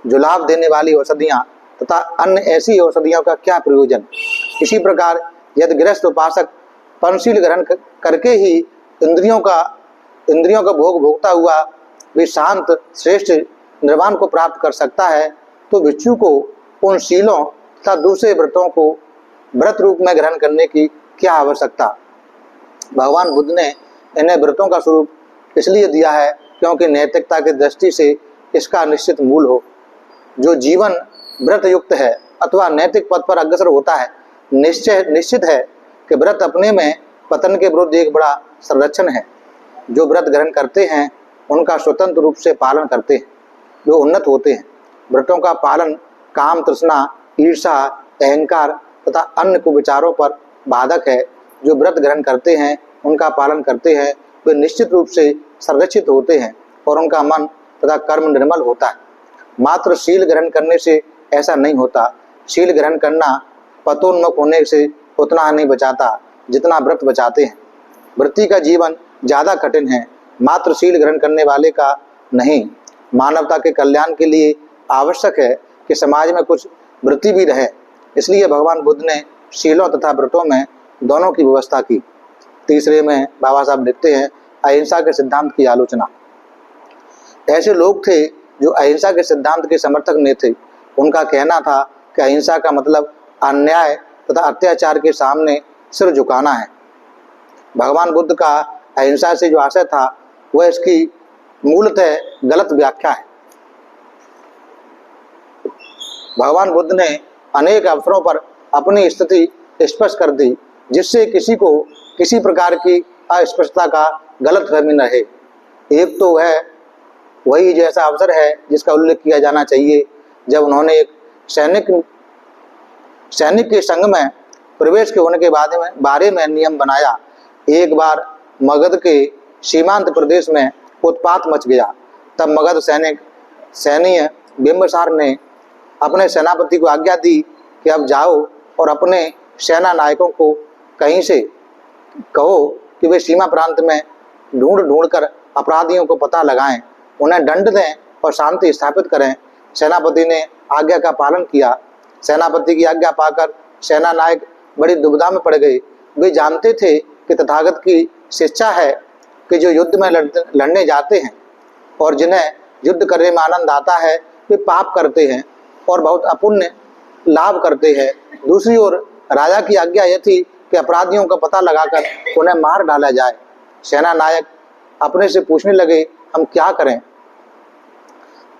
जुलाब देने वाली औषधियाँ तथा अन्य ऐसी औषधियों का क्या प्रयोजन। इसी प्रकार यदि गृहस्थ उपासक पंचशील ग्रहण करके ही इंद्रियों का भोग भोगता हुआ वे शांत श्रेष्ठ निर्वाण को प्राप्त कर सकता है, तो भिक्षु को उन शीलों तथा दूसरे व्रतों को व्रत रूप में ग्रहण करने की क्या आवश्यकता। भगवान बुद्ध ने इन्हें व्रतों का स्वरूप इसलिए दिया है क्योंकि नैतिकता की दृष्टि से इसका निश्चित मूल हो। जो जीवन व्रत युक्त है अथवा नैतिक पथ पर अग्रसर होता है, निश्चित है कि व्रत अपने में पतन के विरुद्ध एक बड़ा संरक्षण है। जो व्रत ग्रहण करते हैं उनका स्वतंत्र रूप से पालन करते हैं, जो उन्नत होते हैं। व्रतों का पालन काम, तृष्णा, ईर्षा, अहंकार तथा अन्य कुविचारों पर बाधक है। जो व्रत ग्रहण करते हैं उनका पालन करते हैं वे निश्चित रूप से संरक्षित होते हैं और उनका मन तथा कर्म निर्मल होता है। मात्र शील ग्रहण करने से ऐसा नहीं होता। शील ग्रहण करना पतोन्मुख होने से उतना नहीं बचाता जितना व्रत बचाते हैं। वृत्ति का जीवन ज़्यादा कठिन है, मात्र शील ग्रहण करने वाले का नहीं। मानवता के कल्याण के लिए आवश्यक है कि समाज में कुछ वृत्ति भी रहे, इसलिए भगवान बुद्ध ने शीलों तथा व्रतों में दोनों की व्यवस्था की। तीसरे में बाबा साहब लिखते हैं अहिंसा के सिद्धांत की आलोचना। ऐसे लोग थे जो अहिंसा के सिद्धांत के समर्थक नहीं थे। उनका कहना था कि अहिंसा का मतलब अन्याय तथा अत्याचार के सामने सिर झुकाना है। भगवान बुद्ध का अहिंसा से जो आशय था वह इसकी मूलतः गलत व्याख्या है। भगवान बुद्ध ने अनेक अवसरों पर अपनी स्थिति स्पष्ट कर दी, जिससे किसी को किसी प्रकार की अस्पष्टता का गलत फहमी न रहे। एक तो वही जैसा अवसर है जिसका उल्लेख किया जाना चाहिए जब उन्होंने एक सैनिक के संग में प्रवेश के होने के बारे में नियम बनाया। एक बार मगध के सीमांत प्रदेश में उत्पात मच गया। तब मगध सैन्य बिंबिसार ने अपने सेनापति को आज्ञा दी कि अब जाओ और अपने सेना नायकों को कहीं से कहो कि वे सीमा प्रांत में ढूंढ ढूंढ कर अपराधियों को पता लगाएं, उन्हें दंड दें और शांति स्थापित करें। सेनापति ने आज्ञा का पालन किया। सेनापति की आज्ञा पाकर सेना नायक बड़ी दुविधा में पड़ गए। वे जानते थे कि तथागत की शिक्षा है कि जो युद्ध में लड़ने जाते हैं और जिन्हें युद्ध करने में आनंद आता है, वे पाप करते हैं और बहुत अपुण्य लाभ करते हैं। दूसरी ओर राजा की आज्ञा यह थी कि अपराधियों का पता लगाकर उन्हें मार डाला जाए। सेना नायक अपने से पूछने लगे, हम क्या करें?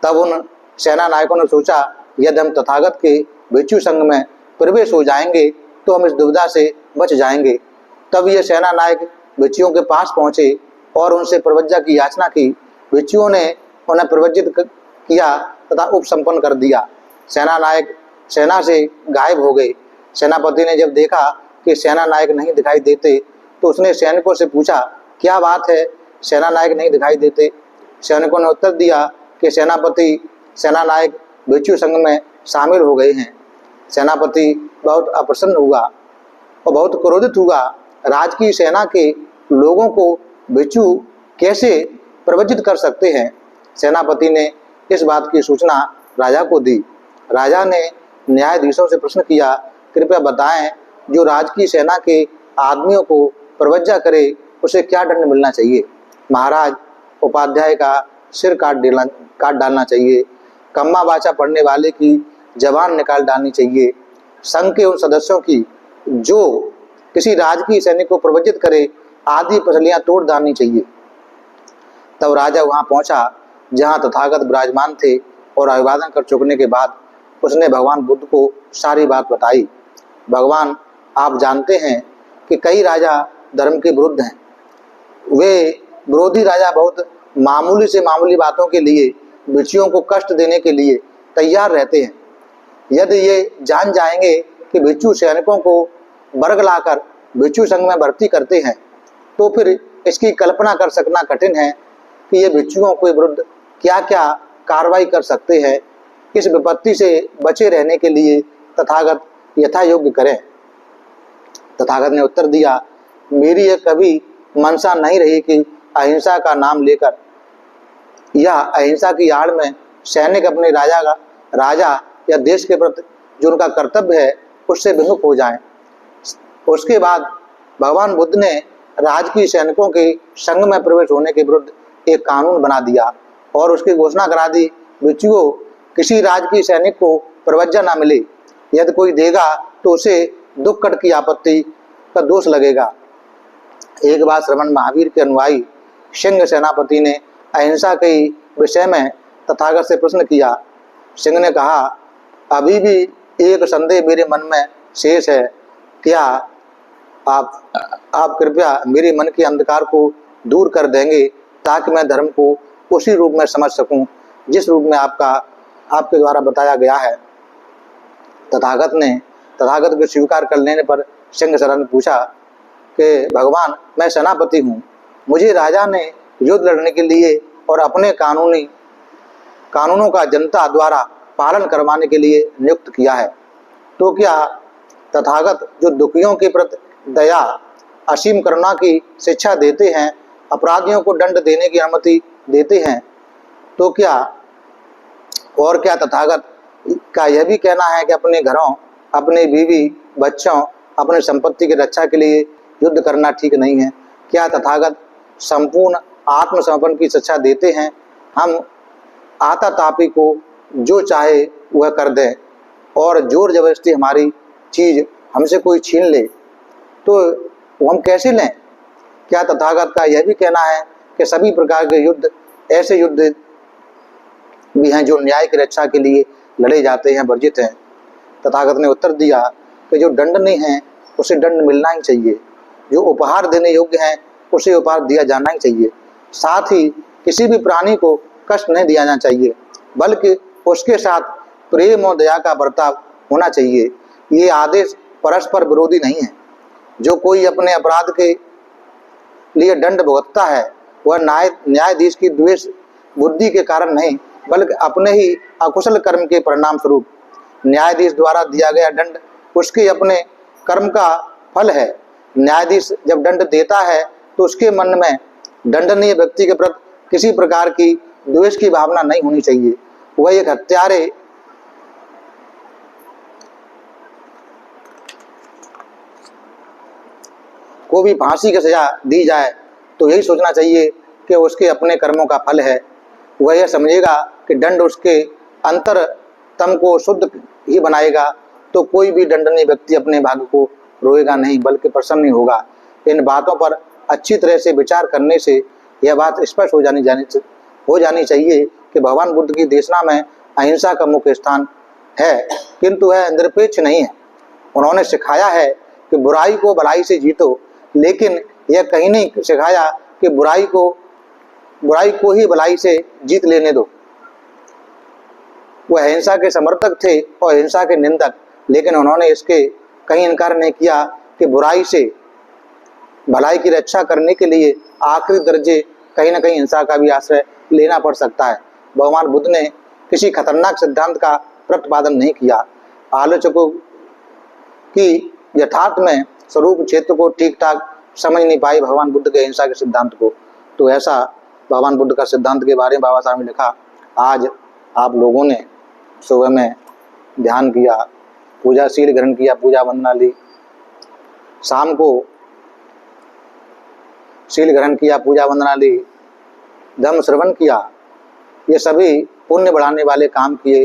तब उन सेना नायकों ने सोचा, यदि हम तथागत के भिक्षु संघ में प्रवेश हो जाएंगे तो हम इस दुविधा से बच जाएंगे। तब ये सेना नायक भिक्षुओं के पास पहुंचे और उनसे प्रवज्जा की याचना की। भिक्षुओं ने उन्हें प्रवज्जित किया तथा उपसंपन्न कर दिया। सेना नायक सेना से गायब हो गए। सेनापति ने जब देखा कि सेना नायक नहीं दिखाई देते तो उसने सैनिकों से पूछा, क्या बात है, सेना नायक नहीं दिखाई देते? सैनिकों ने उत्तर दिया कि सेनापति सेना नायक भिक्षु संघ में शामिल हो गए हैं। सेनापति बहुत अप्रसन्न हुआ और बहुत क्रोधित हुआ। राज की सेना के लोगों को भिक्षु कैसे प्रवज्जित कर सकते हैं? सेनापति ने इस बात की सूचना राजा को दी। राजा ने न्यायाधीशों से प्रश्न किया, कृपया बताएं, जो राज की सेना के आदमियों को प्रवज्जा करे उसे क्या दंड मिलना चाहिए? महाराज, उपाध्याय का सिर काट डालना चाहिए। कम्मा बाचा पढ़ने वाले की जबान निकाल डालनी चाहिए। संघ के उन सदस्यों की जो किसी राज की सैनिक को प्रवज्जित करे आदि पसलियां तोड़ डालनी चाहिए। तब राजा वहां पहुंचा जहां तथागत विराजमान थे और अभिवादन कर चुकने के बाद उसने भगवान बुद्ध को सारी बात बताई। भगवान, आप जानते हैं कि कई राजा धर्म के विरुद्ध हैं। वे विरोधी राजा बहुत मामूली से मामूली बातों के लिए भिक्षुओं को कष्ट देने के लिए तैयार रहते हैं। यदि ये जान जाएंगे कि भिक्षु सैनिकों को वर्ग लाकर भिक्षु संघ में भर्ती करते हैं तो फिर इसकी कल्पना कर सकना कठिन है कि ये भिक्षुओं के विरुद्ध क्या क्या कार्रवाई कर सकते हैं। इस विपत्ति से बचे रहने के लिए तथागत यथा योग्य करें। तथागत ने उत्तर दिया, मेरी यह कभी मनसा नहीं रही कि अहिंसा का नाम लेकर या अहिंसा की आड़ में सैनिक अपने राजा या देश के प्रति जो उनका कर्तव्य है उससे विमुख हो जाएं। उसके बाद भगवान बुद्ध ने राज की सैनिकों के संघ में प्रवेश होने के विरुद्ध एक कानून बना दिया और उसकी घोषणा करा दी, भिक्षुओं, किसी राज की सैनिक को प्रवज्जा ना मिले। यदि कोई देगा तो उसे दुख कट की आपत्ति का दोष लगेगा। एक बार श्रवण महावीर के अनुयायी सिंह सेनापति ने अहिंसा के विषय में तथागत से प्रश्न किया। सिंह ने कहा, अभी भी एक संदेह मेरे मन में शेष है, क्या आप कृपया मेरे मन के अंधकार को दूर कर देंगे ताकि मैं धर्म को उसी रूप में समझ सकूं जिस रूप में आपके द्वारा बताया गया है। तथागत को स्वीकार कर लेने पर सिंह शरण पूछा कि भगवान, मैं सेनापति हूँ, मुझे राजा ने युद्ध लड़ने के लिए और अपने कानूनों का जनता द्वारा पालन करवाने के लिए नियुक्त किया है, तो क्या तथागत जो दुखियों के प्रति दया असीम करुणा की शिक्षा देते हैं, अपराधियों को दंड देने की अनुमति देते हैं, तो क्या तथागत का यह भी कहना है कि अपने घरों, अपने बीवी बच्चों, अपने संपत्ति की रक्षा के लिए युद्ध करना ठीक नहीं है? क्या तथागत संपूर्ण आत्मसमर्पण की शिक्षा देते हैं? हम आतातापी को जो चाहे वह कर दें और जोर जबरदस्ती हमारी चीज हमसे कोई छीन ले तो वो हम कैसे लें? क्या तथागत का यह भी कहना है कि सभी प्रकार के युद्ध ऐसे युद्ध भी हैं जो न्याय की रक्षा के लिए लड़े जाते हैं, वर्जित हैं? तथागत ने उत्तर दिया कि जो दंडनीय है उसे दंड मिलना ही चाहिए, जो उपहार देने योग्य है उसे उपहार दिया जाना ही चाहिए। साथ ही किसी भी प्राणी को कष्ट नहीं दिया जाना चाहिए, बल्कि उसके साथ प्रेम और दया का बर्ताव होना चाहिए। ये आदेश परस्पर विरोधी नहीं है। जो कोई अपने अपराध के लिए दंड भुगतता है वह न्यायाधीश की द्वेष बुद्धि के कारण नहीं, बल्कि अपने ही अकुशल कर्म के परिणाम स्वरूप न्यायाधीश द्वारा दिया गया दंड उसके अपने कर्म का फल है। न्यायाधीश जब दंड देता है तो उसके मन में दंडनीय व्यक्ति के प्रति किसी प्रकार की द्वेष की भावना नहीं होनी चाहिए। वह एक हत्यारे को भी फांसी की सजा दी जाए तो यही सोचना चाहिए कि उसके अपने कर्मों का फल है। वह यह समझेगा कि दंड उसके अंतरतम को शुद्ध ही बनाएगा तो कोई भी दंडनीय व्यक्ति अपने भाग्य को रोएगा नहीं बल्कि प्रसन्न होगा। इन बातों पर अच्छी तरह से विचार करने से यह बात स्पष्ट हो जानी चाहिए कि भगवान बुद्ध की देशना में अहिंसा का मुख्य स्थान है, किंतु वह निरपेक्ष नहीं है। उन्होंने सिखाया है कि बुराई को भलाई से जीतो, लेकिन यह कहीं नहीं सिखाया कि बुराई को ही भलाई से जीत लेने दो। वह अहिंसा के समर्थक थे और हिंसा के निंदक, लेकिन उन्होंने इसके कहीं इनकार नहीं किया कि बुराई से भलाई की रक्षा करने के लिए आखिरी दर्जे कहीं न कहीं हिंसा का भी आश्रय लेना पड़ सकता है। भगवान बुद्ध ने किसी खतरनाक सिद्धांत का प्रतिपादन नहीं किया। आलोचकों की यथार्थ में स्वरूप क्षेत्र को ठीक ठाक समझ नहीं पाई भगवान बुद्ध के अहिंसा के सिद्धांत को। तो ऐसा भगवान बुद्ध का सिद्धांत के बारे में बाबा साहब ने लिखा। आज आप लोगों ने सुबह में ध्यान किया, पूजा शील ग्रहण किया, पूजा वंदना ली, शाम को शील ग्रहण किया, पूजा वंदना ली, धर्म श्रवण किया, ये सभी पुण्य बढ़ाने वाले काम किए।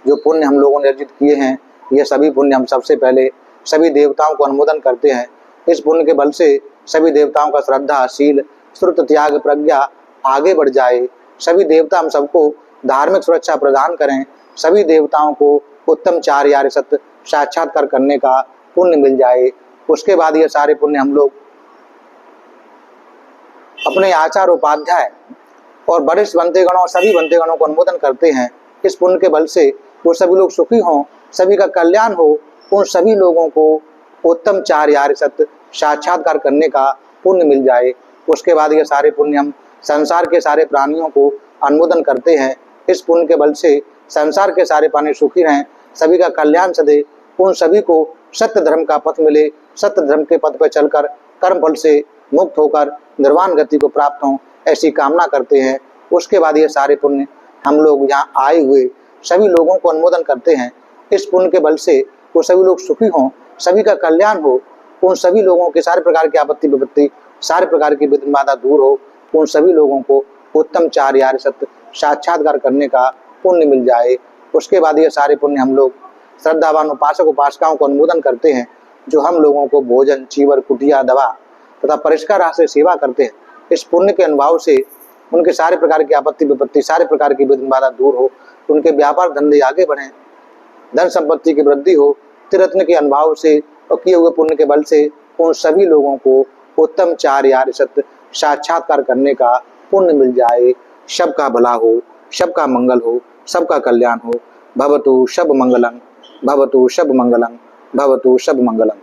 जो पुण्य हम लोगों ने अर्जित किए हैं, ये सभी पुण्य हम सबसे पहले सभी देवताओं को अनुमोदन करते हैं। इस पुण्य के बल से सभी देवताओं का श्रद्धा, शील, श्रुत, त्याग, प्रज्ञा आगे बढ़ जाए। सभी देवता हम सबको धार्मिक सुरक्षा प्रदान करें। सभी देवताओं को उत्तम चार्य आर्य सत्य साक्षात्कार करने का पुण्य मिल जाए। उसके बाद ये सारे पुण्य हम लोग अपने आचार उपाध्याय और वरिष्ठ बंदेगणों, सभी बंदेगणों को अनुमोदन करते हैं। इस पुण्य के बल से वो सभी लोग सुखी हों, सभी का कल्याण हो, उन सभी लोगों को उत्तम चार्य आर्य सत्य साक्षात्कार करने का पुण्य मिल जाए। उसके बाद ये सारे पुण्य हम संसार के सारे प्राणियों को अनुमोदन करते हैं। इस पुण्य के बल से संसार के सारे प्राणी सुखी रहें, सभी का कल्याण सदे, उन सभी को सत्य धर्म का पथ मिले, सत्य धर्म के पथ पर चलकर कर्म फल से मुक्त होकर निर्वाण गति को प्राप्त हों, ऐसी कामना करते हैं। उसके बाद ये सारे पुण्य हम लोग यहाँ आए हुए सभी लोगों को अनुमोदन करते हैं। इस पुण्य के बल से वो सभी लोग सुखी हों, सभी का कल्याण हो, उन सभी लोगों के सारे प्रकार की आपत्ति विपत्ति, सारे प्रकार की विघ्न बाधा दूर हो, उन सभी लोगों को उत्तम चार्य आर्य सत्य साक्षात्कार करने का पुण्य मिल जाए। उसके बाद ये सारे पुण्य हम लोग श्रद्धावान उपासक उपासिकाओं को अनुमोदन करते हैं, जो हम लोगों को भोजन, चीवर, कुटिया, दवा तथा परिष्कार से सेवा करते हैं। इस पुण्य के अनुभव से उनके सारे प्रकार की आपत्ति विपत्ति, सारे प्रकार की विघ्न बाधा दूर हो, उनके व्यापार धंधे आगे बढ़ें, धन संपत्ति की वृद्धि हो। त्रिरत्न के अनुभव से और किए हुए पुण्य के बल से उन सभी लोगों को उत्तम चार्य आर्य सत्य साक्षात्कार करने का पुण्य मिल जाए। सबका भला हो, सबका मंगल हो, सबका कल्याण हो। भवतु शुभ मंगलम, भवतु शुभ मंगलम, भवतु शुभ मंगलम।